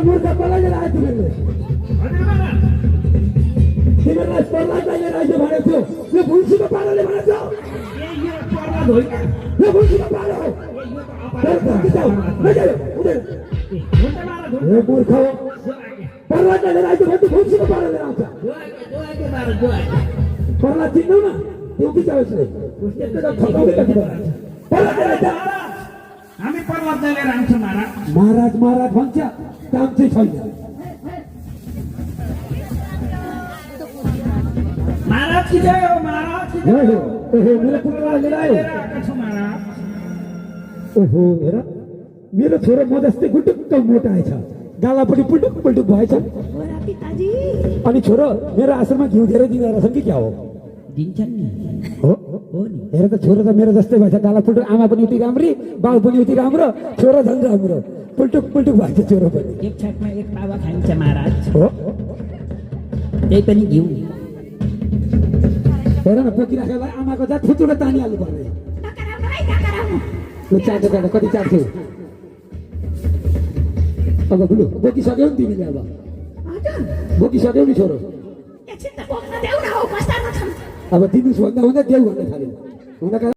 मूर्ख पलाएर आयो तिमीहरूले तिमीहरूलाई प्रहलाद लिएर आइज भनेको थियो यो भुल्सीको पाराले भनेको यो भुल्सीको पारा हो मूर्ख प्रहलाद लिएर आइज भने भुल्सीको पाराले आउँछ प्रहलाद चिन्नु न त्यो के चाहेछ हामी प्रहलाद लिएर आउँछौँ महाराज महाराज महाराज भन्छ काम चाहिँ छैन महाराज की जय हो महाराज की जय हो ओहो मेरो पुत्रलाई लिएर आयो महाराज ओहो हेर मेरो छोरो म जस्तै गुटुक्क मोटाएछ गालापट्टि पुल्टुक पुल्टुक भएछ अनि छोरो मेरो आश्रममा घिउ धेरै दिँदो रहेछन् कि क्या हो दिन्छन् नि हो हेर त छोरो त मेरो जस्तै भएछ गाला पुल्टुक आमा पनि उति राम्री बाउ पनि उति राम्रो छोरो झन् राम्रो पुल्टुक पुल्टुक भएछ छोरो पनि एक छाकमा एक पावा खाइन्छ महाराज हो त्यही पनि घिउ हेर न पोखिराखेलाई आमाको जात फुचुरो तानिहाल्नु पर्ने चार्छ काँडा कति चार्छु अब बुलु बोकिसक्यौ नि तिमीले अब बोकिसक्यौ नि छोरो अब दिनुहोस् भन्दा हुँदा देऊ भन्न थाल्यो हुँदा